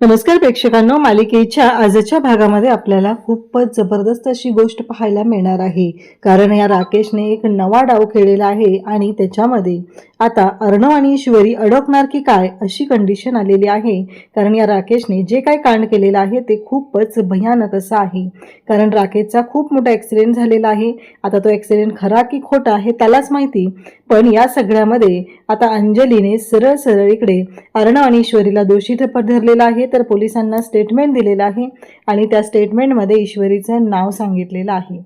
नमस्कार प्रेक्षकांनो, मालिकेच्या आजच्या भागामध्ये आपल्याला खूपच जबरदस्त अशी गोष्ट पाहायला मिळणार आहे. कारण या राकेशने एक नवा डाव खेळलेला आहे आणि त्याच्यामध्ये आता अर्णव आणि ईश्वरी अडकणार की काय अशी कंडिशन आलेली आहे. कारण या राकेशने जे काही कांड केलेलं आहे ते खूपच भयानक असं आहे. कारण राकेशचा खूप मोठा ॲक्सिडेंट झालेला आहे. आता तो ॲक्सिडेंट खरा की खोटा हे त्यालाच माहिती. पण या सगळ्यामध्ये आता अंजलीने सरळ सरळ इकडे अर्णव आणि ईश्वरीला दोषी धरलेला आहे. तर पोलिसांना स्टेटमेंट दिलेलं आहे आणि त्या स्टेटमेंटमध्ये ईश्वरीचं नाव सांगितलेलं आहे.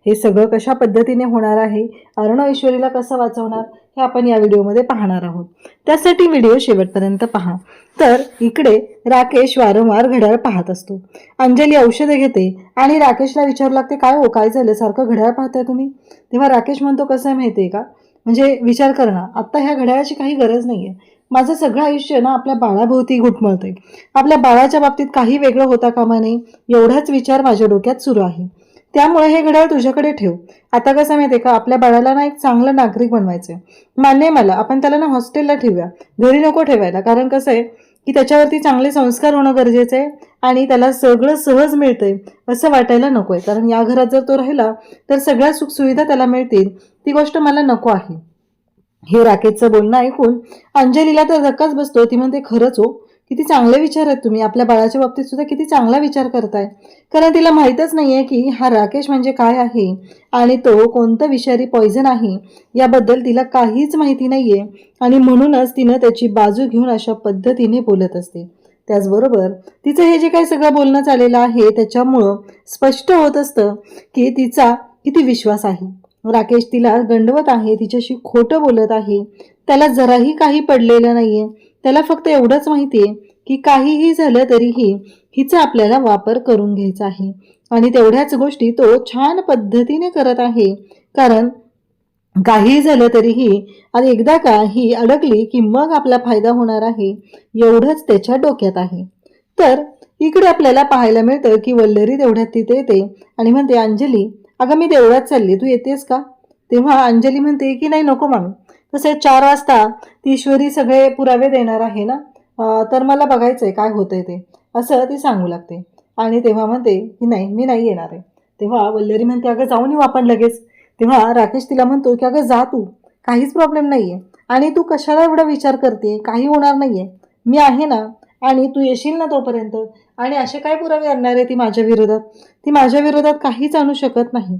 हे सगळं कशा पद्धतीने होणार आहे, अर्णव ईश्वरीला कसं वाचवणार हे आपण या व्हिडिओमध्ये पाहणार आहोत. त्यासाठी व्हिडिओ शेवटपर्यंत पहा. तर इकडे राकेश वारंवार घड्याळ पाहत असतो. अंजली औषधे घेते आणि राकेशला विचारू लागते, काय हो, काय झालं, सारखं घड्याळ पाहताय तुम्ही? तेव्हा राकेश म्हणतो, कसं आहे माहिती आहे का, म्हणजे विचार कर ना, आत्ता ह्या घड्याळाची काही गरज नाही आहे. माझं सगळं आयुष्य ना आपल्या बाळाभोवती घुटमळतंय. आपल्या बाळाच्या बाबतीत काही वेगळं होता कामा नये एवढाच विचार माझ्या डोक्यात सुरू आहे. त्यामुळे हे घड्याळ तुझ्याकडे ठेव. आता कसं माहिती आहे का, आपल्या बाळाला ना एक चांगलं नागरिक बनवायचंय. मान्य आहे मला, आपण त्याला ना हॉस्टेलला ठेवूया, घरी नको ठेवायला. कारण कसं आहे की त्याच्यावरती चांगले संस्कार होणं गरजेचं आहे आणि त्याला सगळं सहज मिळतंय असं वाटायला नको आहे. कारण या घरात जर तो राहिला तर सगळ्या सुखसुविधा त्याला मिळतील, ती गोष्ट मला नको आहे. हे राकेशचं बोलणं ऐकून अंजलीला तर धक्काच बसतो. ती म्हणते, खरंच हो, किती चांगले विचार आहेत तुम्ही, आपल्या बाळाच्या बाबतीत सुद्धा किती चांगला विचार करताय. कारण तिला माहीतच नाहीये की हा राकेश म्हणजे काय आहे आणि तो कोणतं विषारी पॉइझन आहे याबद्दल तिला काहीच माहिती नाहीये आणि म्हणूनच तिनं त्याची बाजू घेऊन अशा पद्धतीने बोलत असते. त्याचबरोबर तिचं हे जे काही सगळं बोलणं चाललेलं आहे त्याच्यामुळं स्पष्ट होत असतं की तिचा किती विश्वास आहे. राकेश तिला गंडवत आहे, तिच्याशी खोटं बोलत आहे, त्याला जराही काही पडलेलं नाहीये. त्याला फक्त एवढंच माहितीये की काहीही झालं तरीही हिचा आपल्याला वापर करून घ्यायचा आहे आणि तेवढ्याच गोष्टी तो छान पद्धतीने करत आहे. कारण काही झालं तरीही आणि एकदा का ही अडकली की मग आपला फायदा होणार आहे एवढंच त्याच्या डोक्यात आहे. तर इकडे आपल्याला पाहायला मिळतं की वल्लरी तेवढ्यात तिथे येते आणि म्हणते, अंजली अगं मी देवळात चालली, तू येतेस का? तेव्हा अंजली म्हणते की नाही, नको मामी, तसे 4 वाजता ती ईश्वरी सगळे पुरावे देणार आहे ना, तर मला बघायचंय काय होतंय ते, असं ती सांगू लागते. आणि तेव्हा म्हणते की नाही, मी नाही येणार आहे. तेव्हा वल्लरी म्हणते, अगं जाऊन येऊ आपण लगेच. तेव्हा राकेश तिला म्हणतो की अगं जा तू, काहीच प्रॉब्लेम नाहीये आणि तू कशाला एवढा विचार करते, काही होणार नाहीये, मी आहे ना आणि तू येशील ना तोपर्यंत. आणि असे काय पुरावे आणणार आहे ती माझ्या विरोधात? ती माझ्या विरोधात काहीच आणू शकत नाही,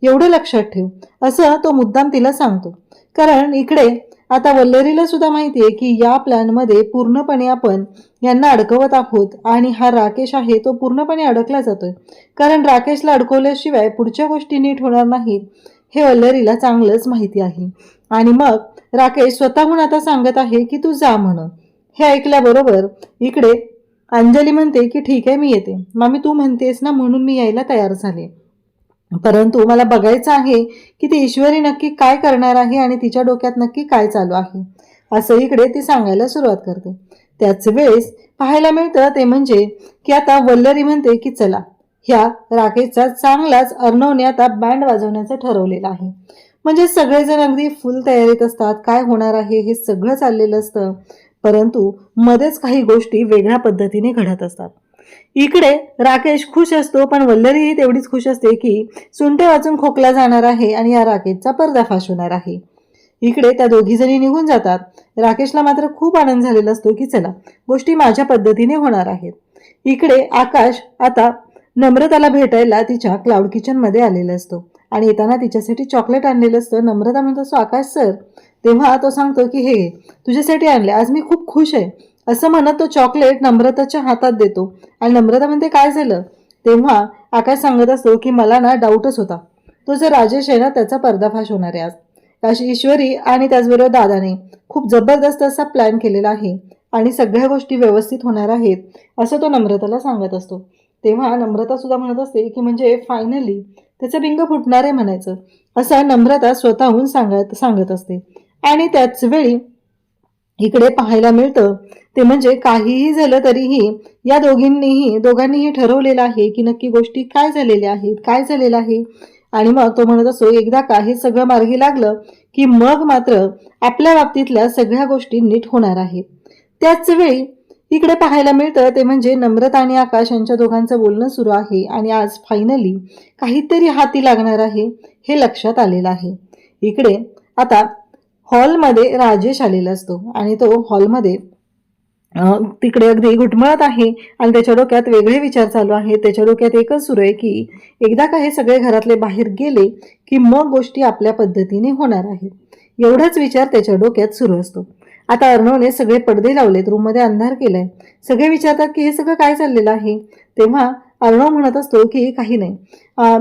एवढं लक्षात ठेव, असं तो मुद्दाम तिला सांगतो. कारण इकडे आता वल्लरीला सुद्धा माहिती आहे की या प्लॅनमध्ये पूर्णपणे आपण यांना अडकवत आहोत आणि हा राकेश आहे तो पूर्णपणे अडकला जातोय. कारण राकेशला अडकवल्याशिवाय पुढच्या गोष्टी नीट होणार नाहीत हे वल्लरीला चांगलंच माहिती आहे. आणि मग राकेश स्वतःहून आता सांगत आहे की तू जा म्हणून. हे ऐकल्याबरोबर इकडे अंजली म्हणते की ठीक आहे, मी येते. मामी तू म्हणतेस ना म्हणून मी यायला तयार झाले, परंतु मला बघायचं आहे की ती ईश्वरी नक्की काय करणार आहे आणि तिच्या डोक्यात नक्की काय चालू आहे, असं इकडे ती सांगायला सुरुवात करते. त्याच वेळेस पाहायला मिळतं ते म्हणजे की आता वल्लरी म्हणते की चला, ह्या राकेशचा चांगलाच अर्णवने आता बँड वाजवण्याचं ठरवलेलं आहे. म्हणजे सगळेजण अगदी फुल तयारीत असतात, काय होणार आहे हे सगळं चाललेलं असतं, परंतु मध्येच काही गोष्टी वेगळ्या पद्धतीने घडत असतात. इकडे राकेश खुश असतो, पण वल्लरीही तेवढीच खुश असते की सुंटे वाचून खोकला जाणार आहे आणि या राकेशचा पर्दाफाश होणार आहे. इकडे त्या दोघी जणी निघून जातात. राकेशला मात्र खूप आनंद झालेला असतो की चला, गोष्टी माझ्या पद्धतीने होणार आहेत. इकडे आकाश आता नम्रताला भेटायला तिच्या क्लाउड किचन मध्ये आलेला असतो आणि येताना तिच्यासाठी चॉकलेट आणलेलं असतं. नम्रता म्हणत असतो, आकाश सर. तेव्हा तो सांगतो की हे तुझ्यासाठी आणले, आज मी खूप खुश आहे, असं म्हणत तो चॉकलेट नम्रताच्या हातात देतो. आणि नम्रता म्हणते, काय झालं? तेव्हा आकाश सांगत असतो की मला ना डाऊटच होता, तो जो राजेश आहे ना त्याचा पर्दाफाश होणार आहे आज. अशी ईश्वरी आणि त्याचबरोबर दादाने खूप जबरदस्त असा प्लॅन केलेला आहे आणि सगळ्या गोष्टी व्यवस्थित होणार आहेत असं तो नम्रताला सांगत असतो. तेव्हा नम्रता सुद्धा म्हणत असते की म्हणजे फायनली त्याचं बिंग फुटणार आहे म्हणायचं, असं नम्रता स्वतःहून सांगत असते. आणि त्याच वेळी इकडे पाहायला मिळतं ते म्हणजे काहीही झालं तरीही या दोघांनीही ठरवलेलं आहे की नक्की गोष्टी काय झालेल्या आहेत, काय झालेलं आहे. आणि मग तो म्हणत असतो, एकदा का हे सगळं मार्गी लागलं की मग मात्र आपल्या बाबतीतल्या सगळ्या गोष्टी नीट होणार आहेत. त्याच वेळी इकडे पाहायला मिळतं ते म्हणजे नम्रता आणि आकाश यांच्या दोघांचं बोलणं सुरू आहे आणि आज फायनली काहीतरी हाती लागणार आहे हे लक्षात आलेलं आहे. इकडे आता हॉलमध्ये राजेश आलेला असतो आणि तो हॉलमध्ये तिकडे अगदी घुटमळत आहे आणि त्याच्या डोक्यात वेगळे विचार चालू आहेत. त्याच्या डोक्यात एकच सुरू आहे की एकदा का हे सगळे घरातले बाहेर गेले की मग गोष्टी आपल्या पद्धतीने होणार आहेत. एवढाच विचार त्याच्या डोक्यात सुरू असतो. आता अर्णवने सगळे पडदे लावलेत, रूममध्ये अंधार केलाय. सगळे विचारतात की हे सगळं काय चाललेलं आहे. तेव्हा अर्णव म्हणत असतो की काही नाही,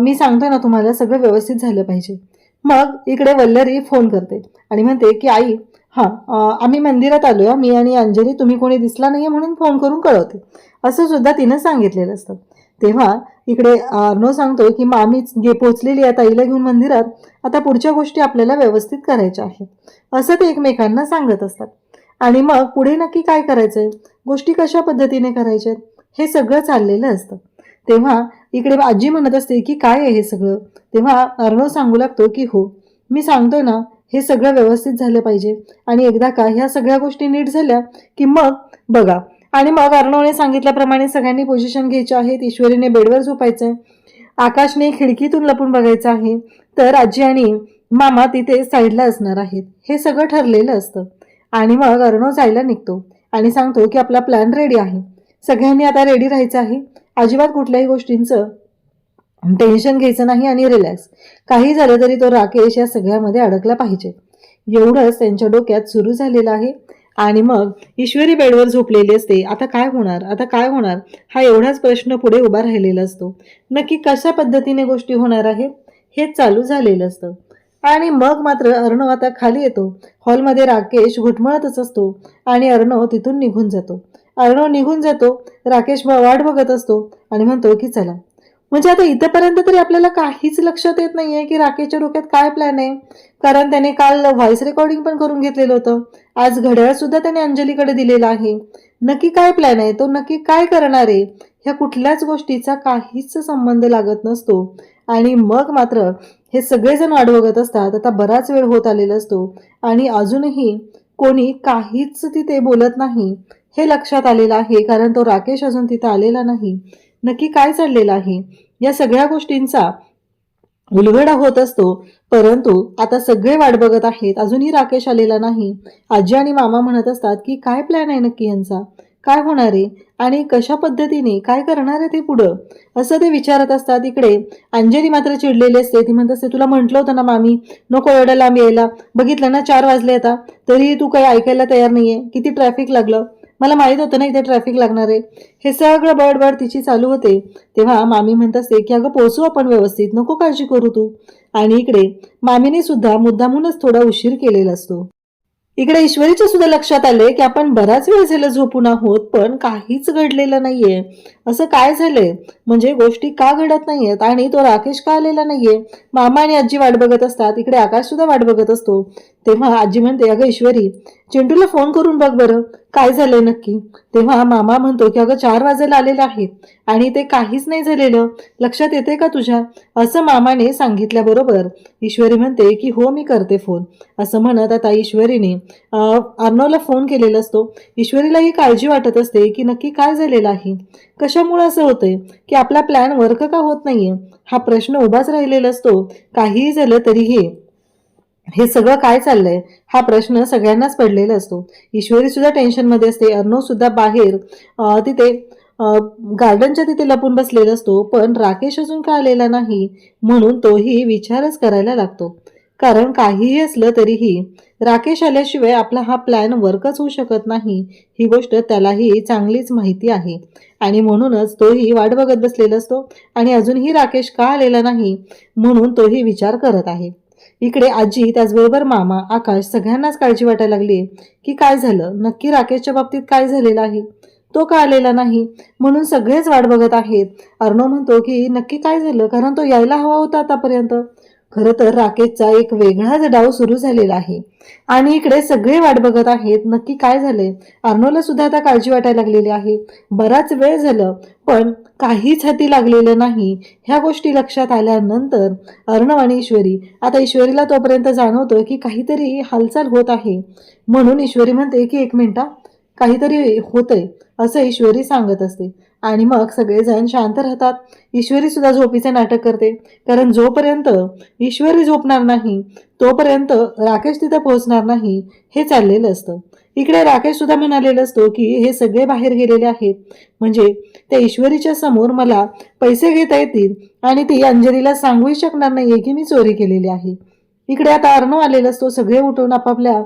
मी सांगतो ना तुम्हाला, सगळं व्यवस्थित झालं पाहिजे. मग इकडे वल्लरी फोन करते आणि म्हणते की आई, आम्ही मंदिरात आलोय, मी आणि अंजली, तुम्ही कोणी दिसला नाहीये म्हणून फोन करून कळवते, असं सुद्धा तिनं सांगितलेलं असतं. तेव्हा इकडे अर्णव सांगतो की मामी पोचलेली आहे ताईला घेऊन मंदिरात, आता पुढच्या गोष्टी आपल्याला व्यवस्थित करायच्या आहेत, असं ते एकमेकांना सांगत असतात. आणि मग पुढे नक्की काय करायचंय, गोष्टी कशा पद्धतीने करायच्या हे सगळं चाललेलं असतं. तेव्हा इकडे आजी म्हणत असते की काय आहे हे सगळं. तेव्हा अर्णव सांगू लागतो की हो, मी सांगतोय ना, हे सगळं व्यवस्थित झालं पाहिजे आणि एकदा का ह्या सगळ्या गोष्टी नीट झाल्या की मग बघा. आणि मग अर्णवने सांगितल्याप्रमाणे सगळ्यांनी पोझिशन घ्यायची आहेत. ईश्वरीने बेडवर झोपायचंय, आकाशने खिडकीतून लपून बघायचं आहे, तर आजी आणि मामा तिथे साईडला असणार आहेत. हे सगळं ठरलेलं असतं. आणि मग अर्णव जायला निघतो आणि सांगतो की आपला प्लॅन रेडी आहे, सगळ्यांनी आता रेडी राहायचं आहे, अजिबात कुठल्याही गोष्टींचं टेन्शन घ्यायचं नाही आणि रिलॅक्स. काही झालं तरी तो राकेश या सगळ्यामध्ये अडकला पाहिजे, एवढंच त्यांच्या डोक्यात सुरू झालेलं आहे. आणि मग ईश्वरी बेडवर झोपलेली असते. आता काय होणार, आता काय होणार, हा एवढाच प्रश्न पुढे उभा राहिलेला असतो. नक्की कशा पद्धतीने गोष्टी होणार आहेत हेच चालू झालेलं असतं. आणि मग मात्र अर्णव आता खाली येतो. हॉलमध्ये राकेश घुटमळतच असतो आणि अर्णव तिथून निघून जातो. राकेश वाट बघत असतो आणि म्हणतो की चला. म्हणजे आता इथपर्यंत तरी आपल्याला काहीच लक्षात येत नाहीये की राकेशच्या डोक्यात काय प्लॅन आहे, कारण त्याने काल व्हॉइस रेकॉर्डिंग पण करून घेतलेलं होतं. आज घड्याळ सुद्धा त्याने अंजलीकडे दिलेला आहे. नक्की काय प्लॅन आहे, तो नक्की काय करणार आहे, ह्या कुठल्याच गोष्टीचा काहीच संबंध लागत नसतो. आणि मग मात्र हे सगळेजण वाट बघत असतात. आता बराच वेळ होत आलेला असतो आणि अजूनही कोणी काहीच तिथे बोलत नाही हे लक्षात आलेलं आहे, कारण तो राकेश अजून तिथे आलेला नाही. नक्की काय चाललेलं आहे या सगळ्या गोष्टींचा उलगडा होत असतो. परंतु आता सगळे वाट बघत आहेत, अजूनही राकेश आलेला नाही. आजी आणि मामा म्हणत असतात की काय प्लॅन आहे नक्की यांचा, काय होणार आहे आणि कशा पद्धतीने काय करणार आहे ते पुढं, असं ते विचारत असतात. इकडे अंजली मात्र चिडलेली असते. ती म्हणत असते, तुला म्हटलं होतं ना मामी, नको एवढ्या लांब यायला, बघितलं ना 4 वाजले आता, तरी तू काही ऐकायला तयार नाहीये, किती ट्रॅफिक लागलं, मला माहित होतं ना इथे ट्रॅफिक लागणार आहे. हे सगळं बडबड तिची चालू होते. तेव्हा मामी म्हणत असते की अगं पोहोचू आपण व्यवस्थित, नको काळजी करू तू. आणि इकडे मामीने सुद्धा मुद्दामूनच थोडा उशीर केलेला असतो. इकडे ईश्वरीच्या सुद्धा लक्षात आले की आपण बराच वेळ झाला झोपून आहोत, पण काहीच घडलेलं नाहीये. असं काय झालंय, म्हणजे गोष्टी का घडत नाहीयेत आणि तो राकेश का आलेला नाहीये. मामा आणि आजी वाट बघत असतात. इकडे आकाश सुद्धा वाट बघत असतो. तेव्हा आजी म्हणते, अगं ईश्वरी, चिंटूला फोन करून बघ बरं काय झालंय नक्की. तेव्हा मामा म्हणतो की अगं 4 वाजायला आलेले आहेत आणि ते काहीच नाही झालेलं, लक्षात येते का तुझ्या, असं मामाने सांगितल्याबरोबर ईश्वरी म्हणते की हो मी करते फोन. असं म्हणत आता ईश्वरीने अर्णवला फोन केलेला असतो. ईश्वरीला ही काळजी वाटत असते की नक्की काय झालेलं आहे, कशामुळे असं होतंय की आपला प्लॅन वर्क का होत नाहीये, हा प्रश्न उभाच राहिलेला असतो. काहीही झालं तरीही हे सगळं काय चाललंय हा प्रश्न सगळ्यांनाच पडलेला असतो. ईश्वरी सुद्धा टेन्शन मध्ये असते. अर्णव सुद्धा बाहेर तिथे गार्डनच्या तिथे लपून बसलेला असतो. पण राकेश अजून का आलेला नाही म्हणून तोही विचारच करायला लागतो. कारण काहीही असलं तरीही राकेश आल्याशिवाय आपला हा प्लॅन वर्कच होऊ शकत नाही, ही गोष्ट त्यालाही चांगलीच माहिती आहे. आणि म्हणूनच तोही वाट बघत बसलेला असतो आणि अजूनही राकेश का आलेला नाही म्हणून तोही विचार करत आहे. इकडे आजी, त्याचबरोबर मामा, आकाश सगळ्यांनाच काळजी वाटायला लागली की काय झालं नक्की, राकेशच्या बाबतीत काय झालेलं आहे, तो का आलेला नाही म्हणून सगळेच वाट बघत आहेत. अर्णव म्हणतो की नक्की काय झालं, कारण तो यायला हवा होता आतापर्यंत. खरं तर राकेशचा एक वेगळाच डाव सुरू झालेला आहे आणि इकडे सगळे वाट बघत आहेत नक्की काय झालंय. अर्णवला सुद्धा आता काळजी वाटायला लागलेली आहे. बराच वेळ झालं पण काहीच हाती लागलेलं नाही. ह्या गोष्टी लक्षात आल्यानंतर अर्णव आणि ईश्वरी, आता ईश्वरीला तोपर्यंत जाणवतं की काहीतरी हालचाल होत आहे. म्हणून ईश्वरी म्हणते की 1 मिनिट, काहीतरी होतंय असं ईश्वरी सांगत असते. आणि मग सगळेजण शांत राहतात. ईश्वरी सुद्धा झोपीचे नाटक करते, कारण जोपर्यंत ईश्वरी झोपणार नाही तोपर्यंत राकेश तिथे पोहोचणार नाही हे चाललेलं असतं. इकडे राकेश सुद्धा म्हणालेला असतो की हे सगळे बाहेर गेलेले आहेत, म्हणजे त्या ईश्वरीच्या समोर मला पैसे घेता येतील आणि ती अंजलीला सांगूही शकणार नाहीये की मी चोरी केलेली आहे. इकडे आता अर्णव आलेला असतो. सगळे उठून आपापल्या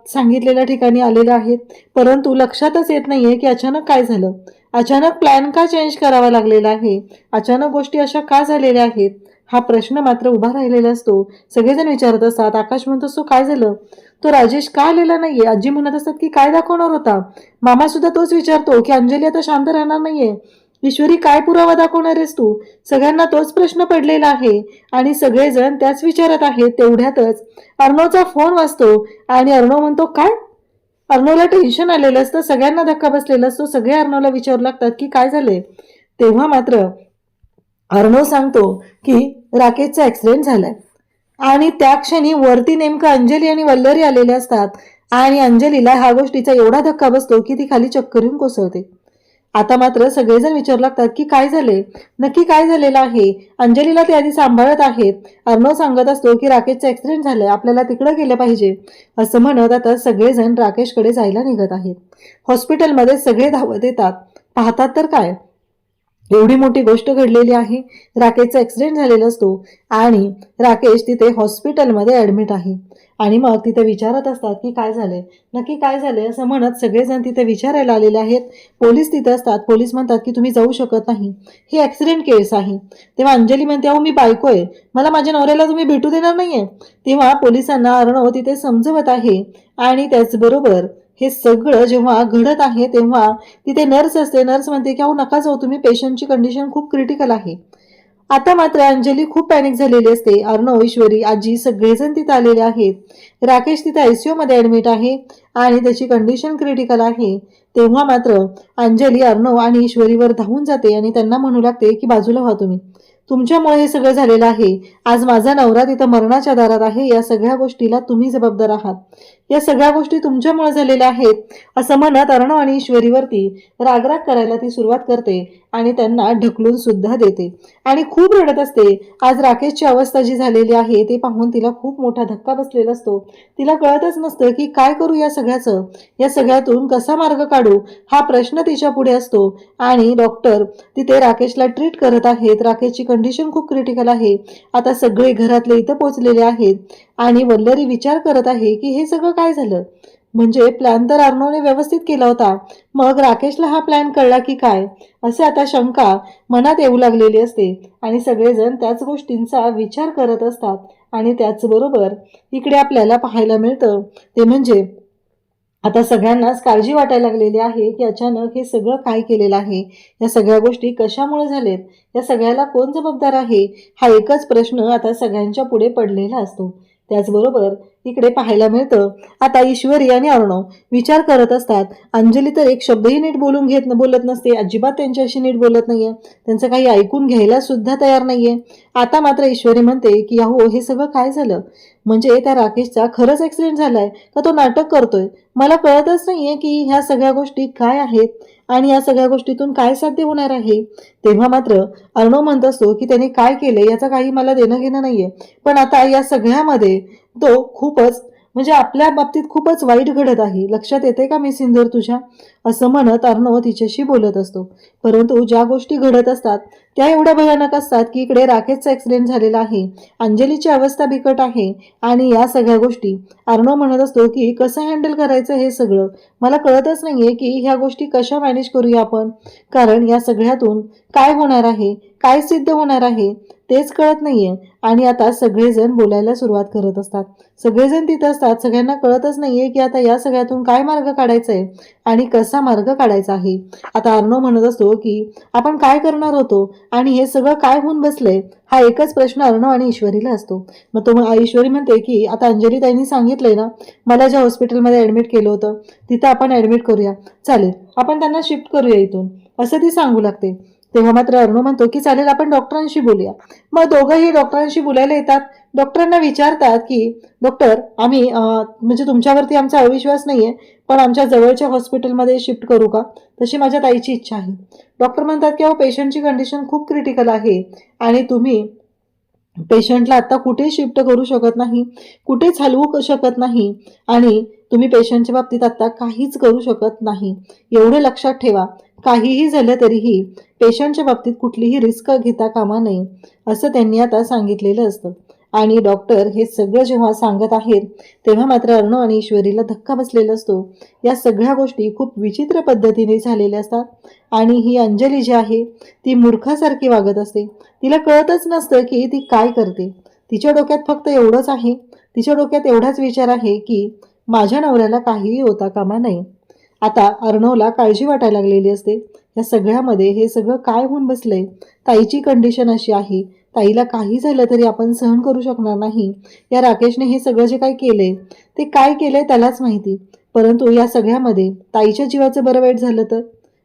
सांगितलेल्या ठिकाणी आलेले आहेत, परंतु लक्षातच येत नाहीये की अचानक काय झालं, अचानक प्लॅन का चेंज करावा लागलेला आहे, अचानक गोष्टी अशा का झालेल्या आहेत, हा प्रश्न मात्र उभा राहिलेला असतो. सगळेजण विचारत असतात. आकाश म्हणत असतो काय झालं, तो राजेश का आलेला नाहीये. आजी म्हणत असतात की काय दाखवणार होता. मामा सुद्धा तोच विचारतो की अंजली आता शांत राहणार नाहीये. ईश्वरी काय पुरावा दाखवणार आहेस तू. सगळ्यांना तोच प्रश्न पडलेला आहे आणि सगळेजण त्याच विचारत आहेत. तेवढ्यातच अर्णवचा फोन वाजतो आणि अर्णव म्हणतो काय. अर्णवला टेन्शन आलेलं असतं, सगळ्यांना धक्का बसलेला असतो. सगळे अर्णवला विचारू लागतात की काय झालंय. तेव्हा मात्र अर्णव सांगतो की राकेशचा ऍक्सिडेंट झालाय आणि त्या क्षणी वरती नेमकं अंजली आणि वल्लरी आलेले असतात आणि अंजलीला ह्या गोष्टीचा एवढा धक्का बसतो की ती खाली चक्कर येऊन कोसळते. आता मात्र सगळेजण विचारू लागतात की काय झाले, नक्की काय झालेलं आहे. अंजलीला ते आधी सांभाळत आहेत. अर्णव सांगत असतो की राकेशचा ऍक्सिडेंट झालाय, आपल्याला तिकडे गेलं पाहिजे असं म्हणत आता सगळेजण राकेशकडे जायला निघत आहेत. हॉस्पिटलमध्ये सगळे धावत येतात. पाहतात तर काय, एवढी मोठी गोष्ट घडलेली आहे. राकेशचा ऍक्सिडेंट झालेला असतो आणि राकेश तिथे हॉस्पिटलमध्ये ऍडमिट आहे. आणि मग तिथे विचारत असतात की काय झालंय, नक्की काय झालंय असं म्हणत सगळेजण तिथे विचारायला आलेले आहेत. पोलीस तिथे असतात. पोलीस म्हणतात की तुम्ही जाऊ शकत नाही, ही ऍक्सिडेंट केस आहे. तेव्हा अंजली म्हणते अहो मी बायको आहे, मला माझ्या नवऱ्याला तुम्ही भेटू देणार नाहीये. तेव्हा पोलिसांना अर्णव तिथे समजवत आहे. आणि त्याचबरोबर हे सगळं जेव्हा घडत आहे तेव्हा तिथे नर्स असते. नर्स म्हणते की अहो नका जाऊ तुम्ही, पेशंटची कंडिशन खूप क्रिटिकल आहे. आता मात्र अंजली खूप पॅनिक झालेली असते. अर्णव, ईश्वरी, आजी सगळेजण तिथे आलेले आहेत. राकेश तिथे आयसीयू मध्ये ऍडमिट आहे आणि त्याची कंडिशन क्रिटिकल आहे. तेव्हा मात्र अंजली अर्णव आणि ईश्वरीवर धावून जाते आणि त्यांना म्हणू लागते की बाजूला व्हा तुम्ही, तुमच्यामुळे हे सगळं झालेलं आहे. आज माझा नवरा तिथं मरणाच्या दारात आहे, या सगळ्या गोष्टीला तुम्ही जबाबदार आहात, या सगळ्या गोष्टी तुमच्यामुळे झालेल्या आहेत असं म्हणत अर्णव आणि ईश्वरीवरती रागराग करायला ती सुरुवात करते आणि त्यांना ढकलून सुद्धा देते आणि खूप रडत असते. आज राकेशची अवस्था जी झालेली आहे ते पाहून तिला खूप मोठा धक्का बसलेला असतो. तिला कळतच नसतं की काय करू या सगळ्याचं, या सगळ्यातून कसा मार्ग काढू हा प्रश्न तिच्या पुढे असतो. आणि डॉक्टर तिथे राकेशला ट्रीट करत आहेत. राकेशची कंडिशन खूप क्रिटिकल आहे. आता सगळे घरातले इथं पोहोचलेले आहेत आणि वल्लरी विचार करत आहे की हे सगळं काय झालं. म्हणजे प्लॅन तर अर्णवने व्यवस्थित केला होता, मग राकेशला हा प्लॅन कळला की काय, असे आता शंका मनात येऊ लागलेली असते. आणि सगळेजण त्याच गोष्टींचा विचार करत असतात. आणि त्याचबरोबर इकडे आपल्याला पाहायला मिळतं ते म्हणजे आता सगळ्यांनाच काळजी वाटायला लागलेली आहे की अचानक हे सगळं काय केलेलं आहे, या सगळ्या गोष्टी कशामुळे झालेत, या सगळ्याला कोण जबाबदार आहे, हा एकच प्रश्न आता सगळ्यांच्या पुढे पडलेला असतो. त्याचबरोबर इकडे पाहायला मिळतं आता ईश्वरी आणि अर्णव विचार करत असतात. अंजली तर एक शब्दही नीट बोलत नसते, अजिबात त्यांच्याशी नीट बोलत नाहीये, त्यांचं काही ऐकून घ्यायला सुद्धा तयार नाहीये. आता मात्र ईश्वरी म्हणते की अहो हे सगळं काय झालं, म्हणजे त्या राकेशचा खरंच ऍक्सिडेंट झालाय का तो नाटक करतोय, मला कळतच नाहीये की ह्या सगळ्या गोष्टी काय आहेत आणि या सगळ्या गोष्टीतून काय साध्य होणार आहे. तेव्हा मात्र अर्णव म्हणत असतो की त्याने काय केलंय याचा काही मला देणं घेणं नाहीये, पण आता या सगळ्यामध्ये तो खूपच म्हणजे आपल्या बाबतीत खूपच वाईट घडत आहे, लक्षात येते का मी सिंदूर तुझ्या, असं म्हणत अर्णव तिच्याशी बोलत असतो. परंतु ज्या गोष्टी घडत असतात त्या एवढ्या भयानक असतात की इकडे राकेशचा ऍक्सिडेंट झालेला आहे, अंजलीची अवस्था बिकट आहे आणि या सगळ्या गोष्टी अर्णव म्हणत असतो की कसं हँडल करायचं हे सगळं मला कळतच नाहीये की ह्या गोष्टी कशा मॅनेज करूया आपण, कारण या सगळ्यातून काय होणार आहे, काय सिद्ध होणार आहे तेच कळत नाहीये. आणि आता सगळेजण बोलायला सुरुवात करत असतात. सगळेजण तिथं असतात. सगळ्यांना कळतच नाहीये की आता या सगळ्यातून काय मार्ग काढायचा आहे आणि कसा मार्ग काढायचा आहे. आता अर्णव म्हणत असतो की आपण काय करणार होतो आणि हे सगळं काय होऊन बसलंय, हा एकच प्रश्न अर्णव आणि ईश्वरीला असतो. मग तो ईश्वरी म्हणते की आता अंजली ताईंनी सांगितलंय ना मला ज्या हॉस्पिटलमध्ये ऍडमिट केलं होतं तिथं आपण ऍडमिट करूया, चालेल आपण त्यांना शिफ्ट करूया इथून, असं ती सांगू लागते. तेव्हा मात्र अर्णव म्हणतो की चालेल, आपण डॉक्टरांशी बोलूया. मग दोघंही डॉक्टरांशी बोलायला येतात. डॉक्टरांना विचारतात की डॉक्टर, आम्ही म्हणजे तुमच्यावरती आमचा अविश्वास नाहीये, पण आमच्या जवळच्या हॉस्पिटलमध्ये शिफ्ट करू का? तशी माझ्या ताईची इच्छा आहे. डॉक्टर म्हणतात की अहो, पेशंटची कंडिशन खूप क्रिटिकल आहे आणि तुम्ही पेशंटला आत्ता कुठेही शिफ्ट करू शकत नाही, कुठेच हलवू शकत नाही आणि तुम्ही पेशंटच्या बाबतीत आत्ता काहीच करू शकत नाही. एवढं लक्षात ठेवा, काहीही झालं तरीही पेशंटच्या बाबतीत कुठलीही रिस्क घेता कामा नये, असं त्यांनी आता सांगितलेलं असतं. आणि डॉक्टर हे सगळं जेव्हा सांगत आहेत तेव्हा मात्र अर्णव आणि ईश्वरीला धक्का बसलेला असतो. या सगळ्या गोष्टी खूप विचित्र पद्धतीने झालेल्या असतात आणि ही अंजली जी आहे ती मूर्खासारखी वागत असते. तिला कळतच नसतं की ती काय करते. तिच्या डोक्यात फक्त एवढंच आहे, तिच्या डोक्यात एवढाच विचार आहे की माझ्या नवऱ्याला काहीही होता कामा नये. आता अर्णवला काळजी वाटायला लागलेली असते. या सगळ्यामध्ये हे सगळं काय होऊन बसलंय? ताईची कंडिशन अशी आहे, ताईला काही झालं तरी आपण सहन करू शकणार नाही. या राकेशने हे सगळं जे काही केलंय ते काय केलंय त्यालाच माहिती. परंतु या सगळ्यामध्ये ताईच्या जीवाचं बरं वाईट झालं तर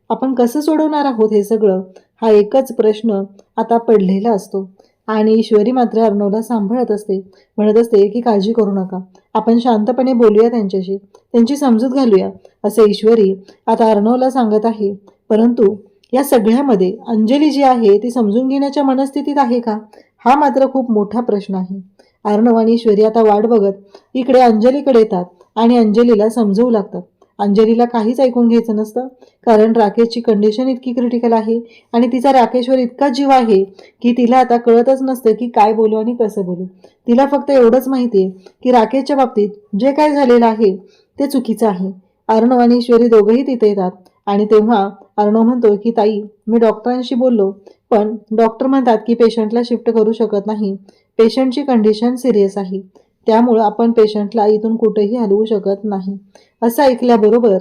आपण कसं सोडवणार आहोत हे सगळं? हा एकच प्रश्न आता पडलेला असतो. आणि ईश्वरी मात्र अर्णवला सांभाळत असते, म्हणत असते की काळजी करू नका, आपण शांतपणे बोलूया त्यांच्याशी, त्यांची समजूत घालूया, असे ईश्वरी आता अर्णवला सांगत आहे. परंतु या सगळ्यामध्ये अंजली जी आहे ती समजून घेण्याच्या मनस्थितीत आहे का? हा मात्र खूप मोठा प्रश्न आहे. अर्णव आणि ईश्वरी आता वाट बघत इकडे अंजलीकडे येतात आणि अंजलीला समजवू लागतात. अंजलीला काहीच ऐकून घ्यायचं नसतं, कारण राकेशची कंडिशन इतकी क्रिटिकल आहे आणि तिचा राकेशवर इतका जीव आहे की तिला आता कळतच नसतं की काय बोलू आणि कसं बोलू. तिला फक्त एवढंच माहिती आहे की राकेशच्या बाबतीत जे काय झालेलं आहे ते चुकीचं आहे. अर्णव आणि ईश्वरी दोघंही तिथे येतात आणि तेव्हा अर्णव म्हणतो की ताई, मी डॉक्टरांशी बोललो, पण डॉक्टर म्हणतात की पेशंटला शिफ्ट करू शकत नाही, पेशंटची कंडिशन सिरियस आहे, त्यामुळं आपण पेशंटला इथून कुठेही हलवू शकत नाही. असं ऐकल्याबरोबर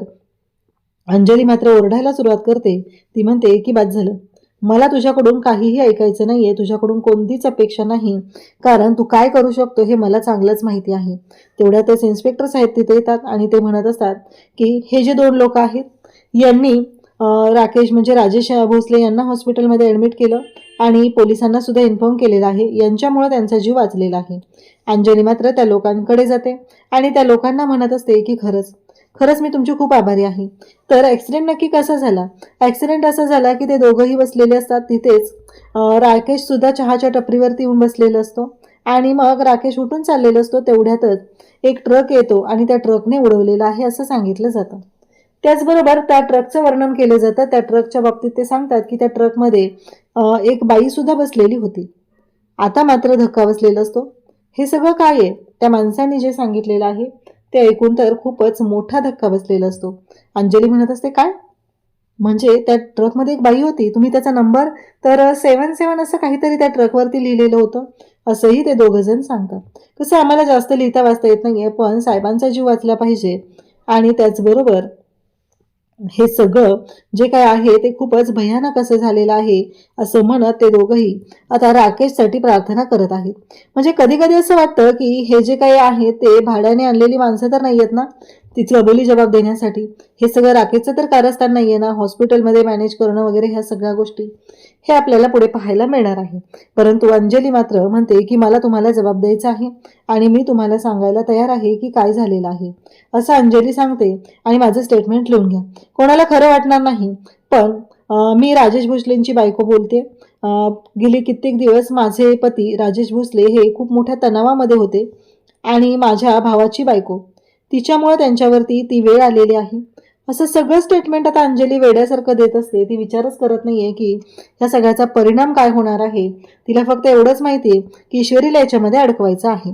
अंजली मात्र ओरडायला सुरुवात करते. ती म्हणते की बाद झालं, मला तुझ्याकडून काहीही ऐकायचं नाहीये, तुझ्याकडून कोणतीच अपेक्षा नाही, कारण तू काय करू शकतो हे मला चांगलंच माहिती आहे. तेवढ्यातच इन्स्पेक्टर साहेब तिथे येतात आणि ते म्हणत असतात की हे जे 2 लोक आहेत यांनी राकेश म्हणजे राजेश भोसले यांना हॉस्पिटलमध्ये ॲडमिट केलं आणि पोलिसांना सुद्धा इन्फॉर्म केलेलं आहे, यांच्यामुळे त्यांचा जीव वाचलेला आहे. अंजली मात्र त्या लोकांकडे जाते आणि त्या लोकांना म्हणत असते की खरंच मी तुमची खूप आभारी आहे. तर ॲक्सिडेंट नक्की कसा झाला? ॲक्सिडेंट असा झाला की ते दोघंही बसलेले असतात तिथेच. राकेश सुद्धा चहाच्या टपरीवरती येऊन बसलेला असतो आणि मग राकेश उठून चाललेला असतो. तेवढ्यातच एक ट्रक येतो आणि त्या ट्रकने उडवलेला आहे असं सांगितलं जातं. त्याचबरोबर त्या ट्रकचं वर्णन केलं जातं. त्या ट्रकच्या बाबतीत ते सांगतात की त्या ट्रकमध्ये एक बाई सुद्धा बसलेली होती. आता मात्र धक्का बसलेला असतो. हे सगळं काय आहे? त्या माणसाने जे सांगितलेलं आहे ते ऐकून तर खूपच मोठा धक्का बसलेला असतो. अंजली म्हणत असते काय? म्हणजे त्या ट्रकमध्ये एक बाई होती, तुम्ही त्याचा नंबर तर 77 असं काहीतरी त्या ट्रकवरती लिहिलेलं होतं, असंही ते दोघं जण सांगतात. कसं आम्हाला जास्त लिहिता वाचता येत नाहीये, पण साहेबांचा जीव वाचला पाहिजे आणि त्याचबरोबर हे सगळं जे काय आहे ते खूपच भयानक असं झालेलं आहे असं म्हणत ते दोघंही आता राकेशसाठी प्रार्थना करत आहेत. म्हणजे कधी कधी असं वाटतं की हे जे काही आहे ते भाड्याने आणलेली माणसं तर नाही आहेत ना तिची अबोली जबाब देण्यासाठी. हे सगळं राकेशचं तर कारस्थान नाही आहे ना, हॉस्पिटलमध्ये मॅनेज करणं वगैरे ह्या सगळ्या गोष्टी हे आपल्याला पुढे पाहायला मिळणार आहे. परंतु अंजली मात्र म्हणते की मला तुम्हाला जबाब द्यायचा आहे आणि मी तुम्हाला सांगायला तयार आहे की काय झालेलं आहे, असं अंजली सांगते. आणि माझं स्टेटमेंट लिहून घ्या, कोणाला खरं वाटणार नाही, पण मी राजेश भोसलेंची बायको बोलते. गेले कित्येक दिवस माझे पती राजेश भोसले हे खूप मोठ्या तणावामध्ये होते आणि माझ्या भावाची बायको, तिच्यामुळे त्यांच्यावरती ती वेळ आलेली आहे. असं सगळं स्टेटमेंट आता अंजली वेड्यासारखं देत असते. ती विचारच करत नाहीये की ह्या सगळ्याचा परिणाम काय होणार आहे. तिला फक्त एवढंच माहिती आहे की ईश्वरीला याच्यामध्ये अडकवायचं आहे.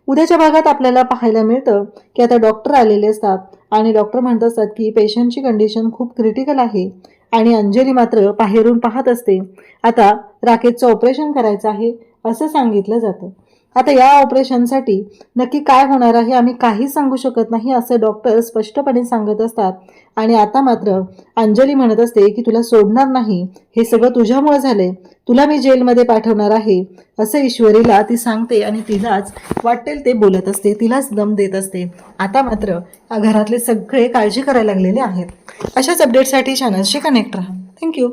उद्याच्या भागात आपल्याला पाहायला मिळतं की आता डॉक्टर आलेले असतात आणि डॉक्टर म्हणत असतात की पेशंटची कंडिशन खूप क्रिटिकल आहे आणि अंजली मात्र बाहेरून पाहत असते. आता राकेशचं ऑपरेशन करायचं आहे असं सांगितलं जातं. आता या ऑपरेशनसाठी नक्की काय होणार आहे आम्ही काही सांगू शकत नाही असं डॉक्टर स्पष्टपणे सांगत असतात. आणि आता मात्र अंजली म्हणत असते की तुला सोडणार नाही, हे सगळं तुझ्यामुळे झालंय, तुला मी जेलमध्ये पाठवणार आहे असं ईश्वरीला ती सांगते आणि तिलाच वाटेल ते बोलत असते, तिलाच दम देत असते. आता मात्र घरातले सगळे काळजी करायला लागलेले आहेत. अशाच अपडेटसाठी चॅनलशी कनेक्ट राहा. थँक्यू.